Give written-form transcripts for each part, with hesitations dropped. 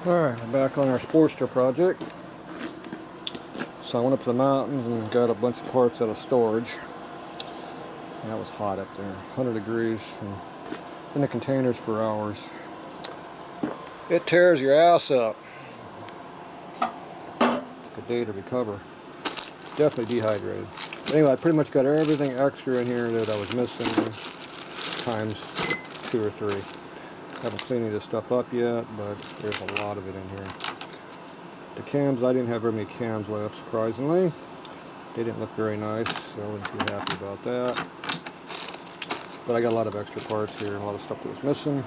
Alright, we're back on our Sportster project. So I went up to the mountains and got a bunch of parts out of storage. And that was hot up there, 100 degrees, and in the containers for hours. It tears your ass up. Took a day to recover. Definitely dehydrated. But anyway, I pretty much got everything extra in here that I was missing, times 2 or 3. Haven't cleaned any of this stuff up yet, but there's a lot of it in here. The cams, I didn't have very many cams left, surprisingly. They didn't look very nice, so I wasn't too happy about that. But I got a lot of extra parts here and a lot of stuff that was missing.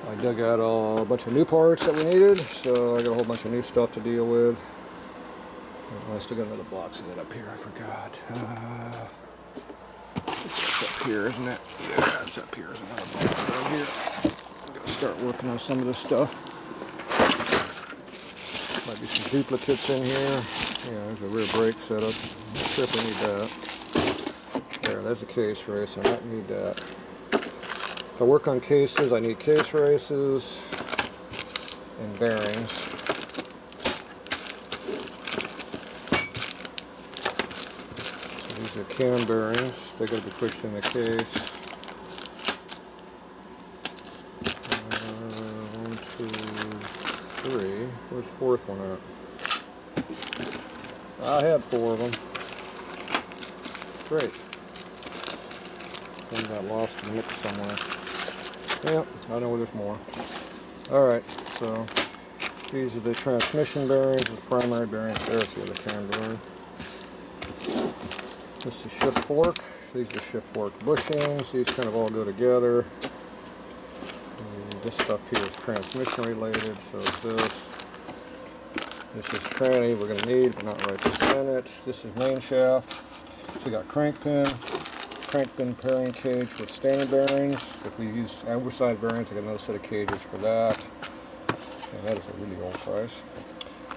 I dug out a bunch of new parts that we needed, so I got a whole bunch of new stuff to deal with. I still got another box of it up here, I forgot. It's up here, isn't it? Yeah, it's up here. There's another box down here. I'm gonna start working on some of this stuff. Might be some duplicates in here. Yeah, there's a rear brake setup. I'm not sure if I need that. There, there's a case race. I might need that. If I work on cases, I need case races and bearings. So these are cam bearings. They got to be pushed in the case. 1, 2, 3. Where's the fourth one at? I had 4 of them. Great. One got lost in the mix somewhere. Yep, I know where there's more. Alright, so these are the transmission bearings, the primary bearings. There's the other cam bearing. This is the shift fork. These are shift fork bushings. These kind of all go together. And this stuff here is transmission related, so is this. This is tranny we're going to need, but not right this minute. This is main shaft. So we got crank pin pairing cage with standing bearings. If we use oversized bearings, I got another set of cages for that. And that is a really old price.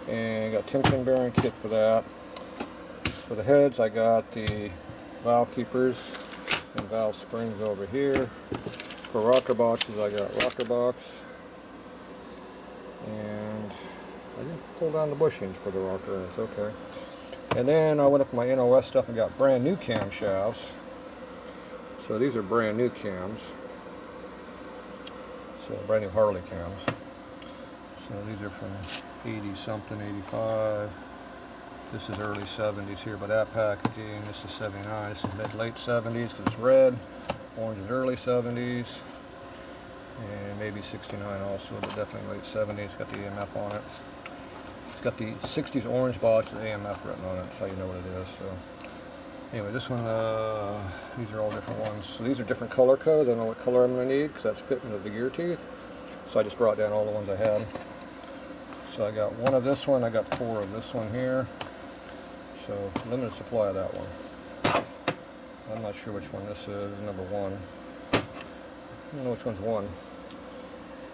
And I got 10 pin bearing kit for that. For the heads, I got the valve keepers and valve springs over here. For rocker boxes, I got rocker box. And I didn't pull down the bushings for the rocker, it's okay. And then I went up to my NOS stuff and got brand new camshafts. So these are brand new cams. So brand new Harley cams. So these are from 80 something, 85. This is early 70s here by that packaging. This is 79. This is mid-late 70s because it's red. Orange is early 70s. And maybe 69 also, but definitely late 70s. Got the EMF on it. It's got the 60s orange box with AMF written on it, so you know what it is. So anyway, this one, these are all different ones. So these are different color codes. I don't know what color I'm going to need because that's fitting to the gear teeth. So I just brought down all the ones I had. So I got 1 of this one. I got 4 of this one here. So limited supply of that one. I'm not sure which one this is. Number 1. I don't know which one's 1.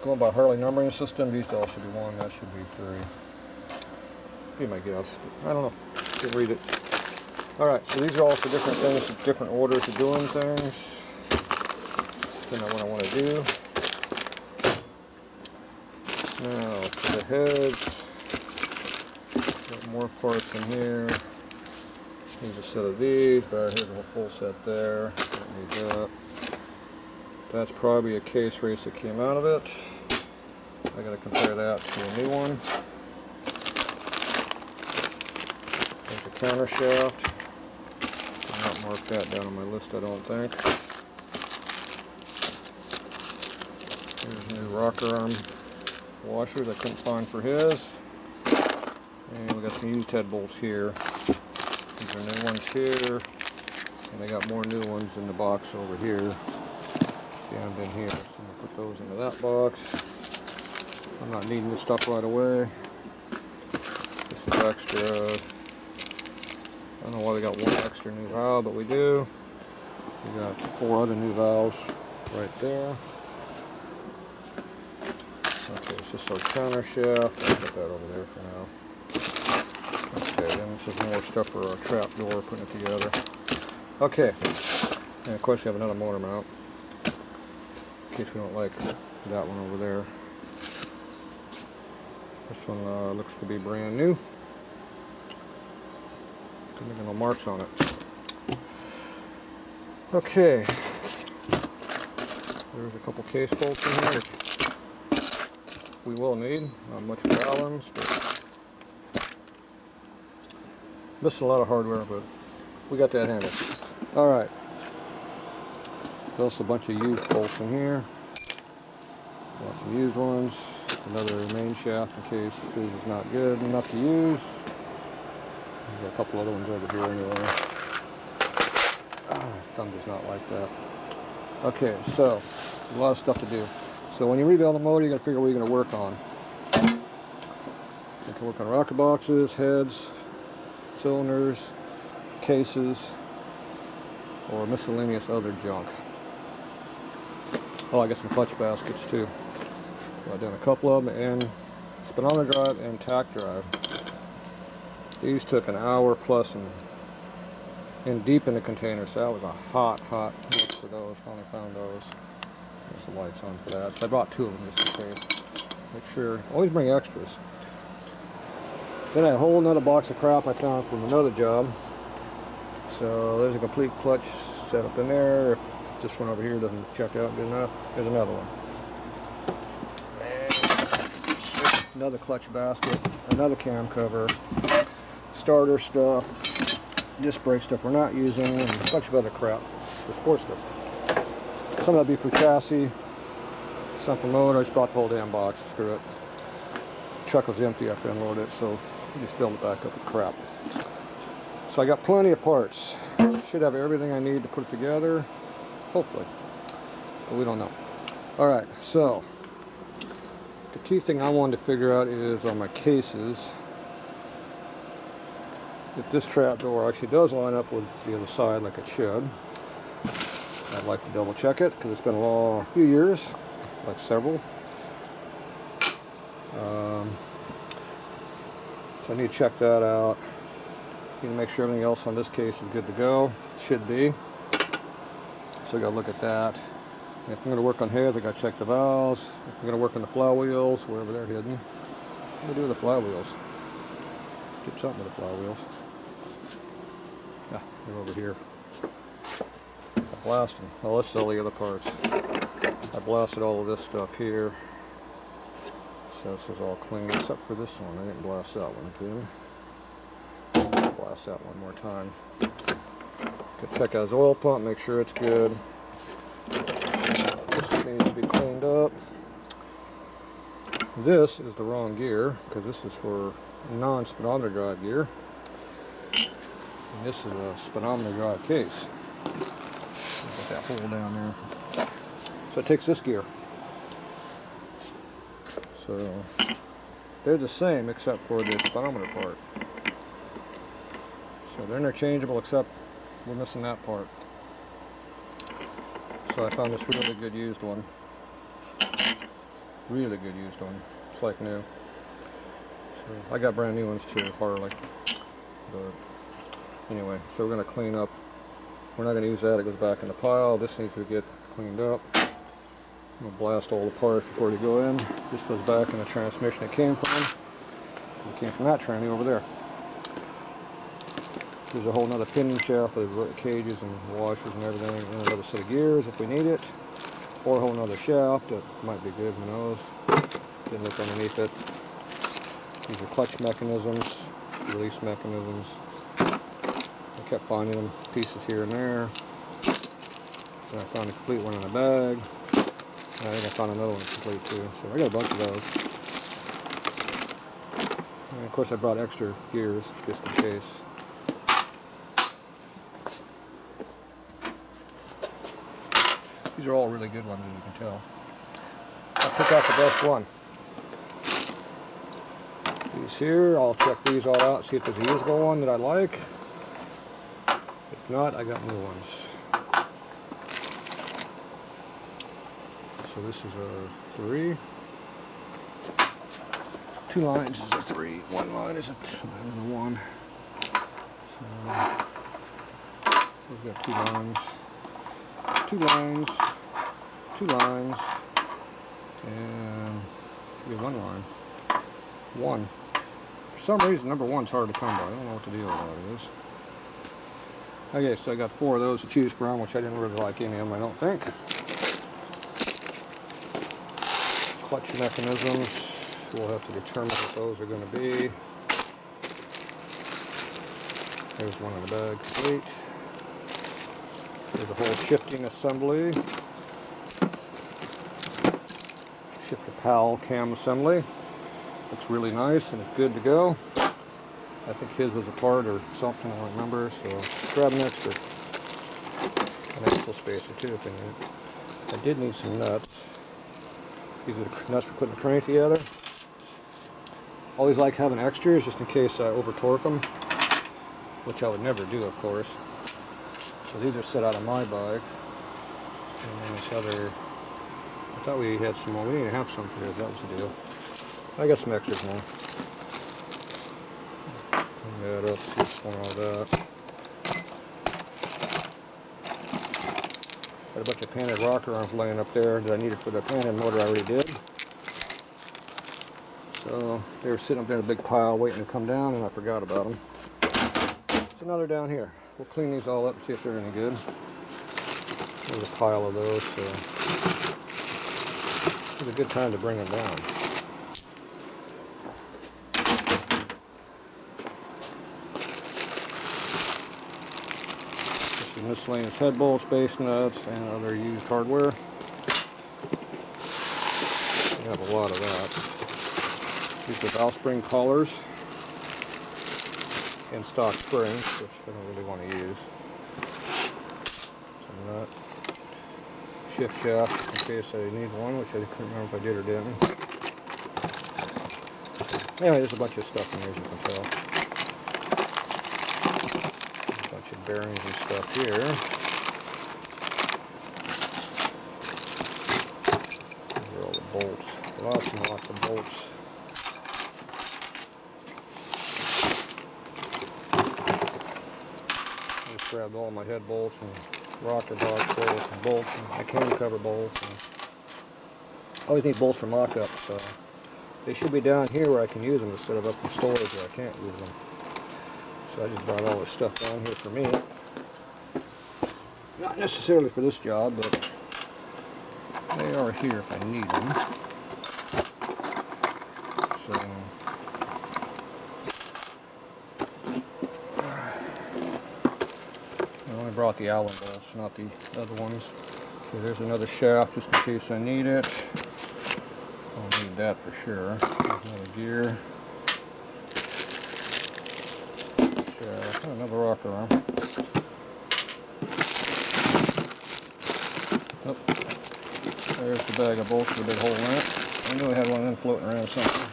Going by Harley numbering system, these all should be 1. That should be 3. Be my guess. I don't know. Can't read it. Alright, so these are all for different things, different orders of doing things. Depending on what I want to do. Now, for the heads, got more parts in here. Here's a set of these, but here's a full set there. Don't need that. That's probably a case race that came out of it. I gotta compare that to a new one. There's a counter shaft. I'll not mark that down on my list, I don't think. Here's a new rocker arm washers I couldn't find for his. And we got some used head bolts here. These are new ones here. And I got more new ones in the box over here. Jammed in here. So I'm going to put those into that box. I'm not needing this stuff right away. This is extra. I don't know why we got 1 extra new valve, but we do. We got 4 other new valves right there. Okay, it's just our counter shaft. I'll put that over there for now. Okay, then this is more stuff for our trap door, putting it together. Okay, and of course we have another motor mount. In case we don't like that one over there. This one looks to be brand new. There's no marks on it. Okay. There's a couple case bolts in here, which we will need. Not much for Allen's, but missed a lot of hardware, but we got that handled. Alright. There's a bunch of used bolts in here. Got some used ones. Another main shaft in case this is not good enough to use. Got a couple other ones over here anyway. Thumb does not like that. Okay, so a lot of stuff to do. So when you rebuild a motor, you got to figure what you're going to work on. You can work on rocker boxes, heads, cylinders, cases, or miscellaneous other junk. Oh, I got some clutch baskets too. I've done a couple of them, and speedometer drive and tach drive. These took an hour plus and deep in the container, so that was a hot look for those. Finally found those. There's the lights on for that. So I brought two of them just in case. Make sure, always bring extras. Then I had a whole nother box of crap I found from another job. So there's a complete clutch setup in there. If this one over here doesn't check out good enough, there's another one. And another clutch basket, another cam cover, starter stuff, disc brake stuff we're not using, and a bunch of other crap for sports stuff. Some of that'll be for chassis, some for motor. I just brought the whole damn box. Screw it. Truck was empty after I unloaded it, so I just filled it back up with crap. So I got plenty of parts. Should have everything I need to put it together, hopefully, but we don't know. Alright, so the key thing I wanted to figure out is on my cases, if this trap door actually does line up with the other side like it should. I'd like to double check it because it's been a few years, like several. So I need to check that out. Need to make sure everything else on this case is good to go. Should be. So I gotta look at that. And if I'm gonna work on heads, I gotta check the valves. If I'm gonna work on the flywheels, wherever they're hidden, what do I do with the flywheels? Did something with the flywheels. Yeah, they're over here. I blasted them. Well, let's sell the other parts. I blasted all of this stuff here. So this is all clean except for this one. I didn't blast that one, too. Blast that one more time. Check out his oil pump, make sure it's good. This needs to be cleaned up. This is the wrong gear because this is for non-speedometer drive gear. And this is a speedometer drive case. Put that hole down there. So it takes this gear. So they're the same except for the speedometer part. So they're interchangeable except we're missing that part. So I found this really good used one. Really good used one. It's like new. So I got brand new ones too, Harley. But anyway, so we're going to clean up. We're not going to use that, it goes back in the pile. This needs to get cleaned up. I'm going to blast all the parts before they go in. This goes back in the transmission it came from. It came from that tranny over there. There's a whole nother pinion shaft with cages and washers and everything, and another set of gears if we need it, or a whole nother shaft that might be good, who knows. Didn't look underneath it. These are clutch mechanisms, release mechanisms. I kept finding them, pieces here and there. Then I found a complete one in a bag. And I think I found another one complete too, so I got a bunch of those. And of course I brought extra gears just in case. These are all really good ones, as you can tell. I'll pick out the best one. These here, I'll check these all out, see if there's a usable one that I like. If not, I got new ones. So this is a 3. 2 lines is a 3. 1 line is a 1. So we've got 2 lines. 2 lines, 2 lines, and 1 line. 1. For some reason, number 1's hard to come by. I don't know what the deal with that is. Okay, so I got 4 of those to choose from, which I didn't really like any of them, I don't think. Clutch mechanisms, we'll have to determine what those are going to be. There's one in the bag, complete. There's a whole shifting assembly. Shifter pal cam assembly. Looks really nice and it's good to go. I think his was a part or something, I don't remember, so grab an axle spacer too if I need it. I did need some nuts. These are the nuts for putting the crank together. Always like having extras just in case I over torque them, which I would never do, of course. So these are set out of my bike. And then this other, I thought we had some more. We need to have some for this, that was the deal. I got some extras now. Clean that up, see what's going on with that. Got a bunch of painted rocker arms laying up there that I needed for the painted motor I already did. So they were sitting up there in a big pile waiting to come down and I forgot about them. So now they're down here. We'll clean these all up and see if they're any good. There's a pile of those, so it's a good time to bring them down. Some miscellaneous head bolts, base nuts, and other used hardware. We have a lot of that. These are valve spring collars and stock springs, which I don't really want to use. Some nut, shift shaft in case I need one, which I couldn't remember if I did or didn't. Anyway, there's a bunch of stuff in here, as you can tell. A bunch of bearings and stuff here. These are all the bolts. Lots and lots of bolts. Grabbed all my head bolts and rocker box bolts and bolts and my cam cover bolts. And I always need bolts for mock-up, so they should be down here where I can use them instead of up in storage where I can't use them. So I just brought all this stuff down here for me. Not necessarily for this job, but they are here if I need them. So I only brought the Allen bolts, not the other ones. Okay, there's another shaft just in case I need it. I'll need that for sure. There's another gear. Shaft. Oh, another rocker arm. Oh, there's the bag of bolts with a big hole in it. I knew I had one of them floating around somewhere.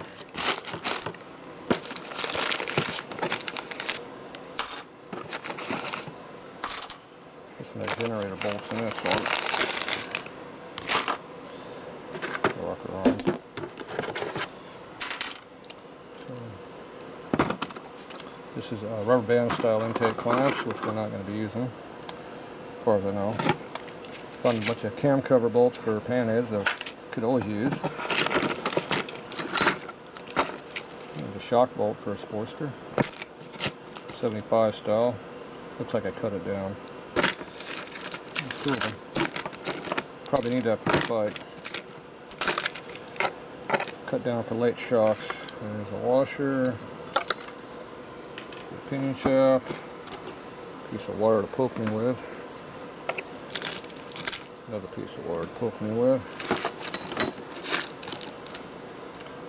Generator bolts in this one. Rocker arm. So, this is a rubber band style intake clamps, which we're not going to be using, as far as I know. Found a bunch of cam cover bolts for pan heads that I could always use. There's a shock bolt for a Sportster, 75 style. Looks like I cut it down. Probably need that for the bike. Cut down for late shocks. There's a washer, a pinion shaft, piece of wire to poke me with, another piece of wire to poke me with,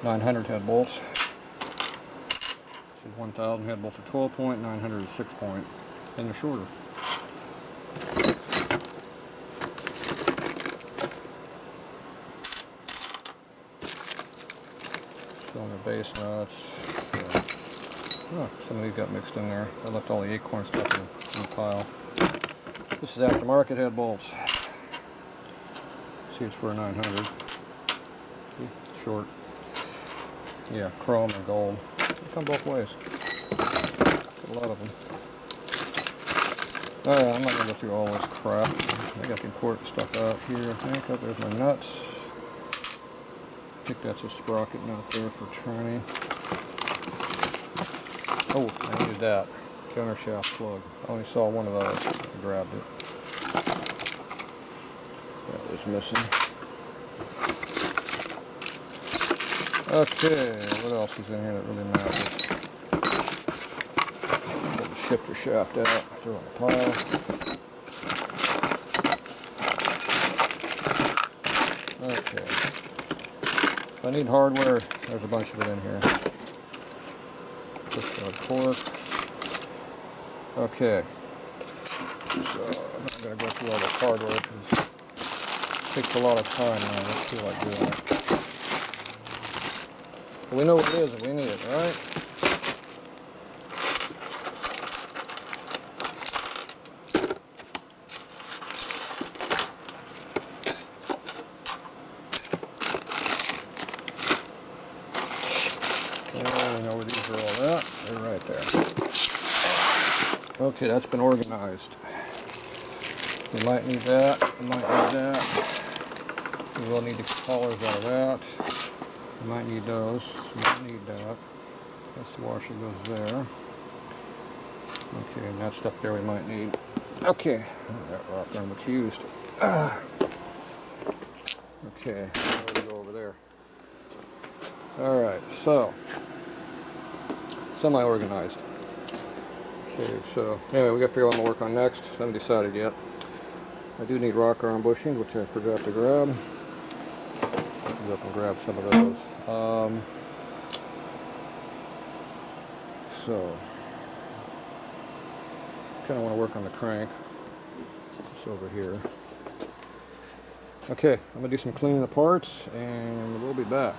900 head bolts. This is 1000 head bolts are 12 point, 900 is 6 point, and they're shorter. Cylinder base nuts. Oh, some of these got mixed in there. I left all the acorn stuff in the pile. This is aftermarket head bolts. See, it's for a 900. See, short. Yeah, chrome and gold. They come both ways. Got a lot of them. Alright, I'm not going to go through all this crap. I got the important stuff out here, I think. Oh, there's my nuts. I think that's a sprocket nut there for tranny. Oh, I needed that. Camshaft plug. I only saw one of those. I grabbed it. That was missing. Okay, what else is in here that really matters? Get the shifter shaft out. Throw it in the pile. Okay. If I need hardware, there's a bunch of it in here. Torque. Okay. So I'm not going to go through all the hardware because it takes a lot of time now. I don't feel like doing it. But we know what it is if we need it, right? I know where these are all at. They're right there. Okay, that's been organized. We might need that. We might need that. We will need the collars out of that. We might need those. We might need that. That's the washer goes there. Okay, and that stuff there we might need. Okay, that rock arm was used. Okay, we'll go over there. Alright, so semi-organized. Okay, so anyway, we got to figure out what I'm going to work on next. I haven't decided yet. I do need rock arm bushings, which I forgot to grab. Let's go up and grab some of those. So, kind of want to work on the crank. It's over here. Okay, I'm going to do some cleaning of the parts, and we'll be back.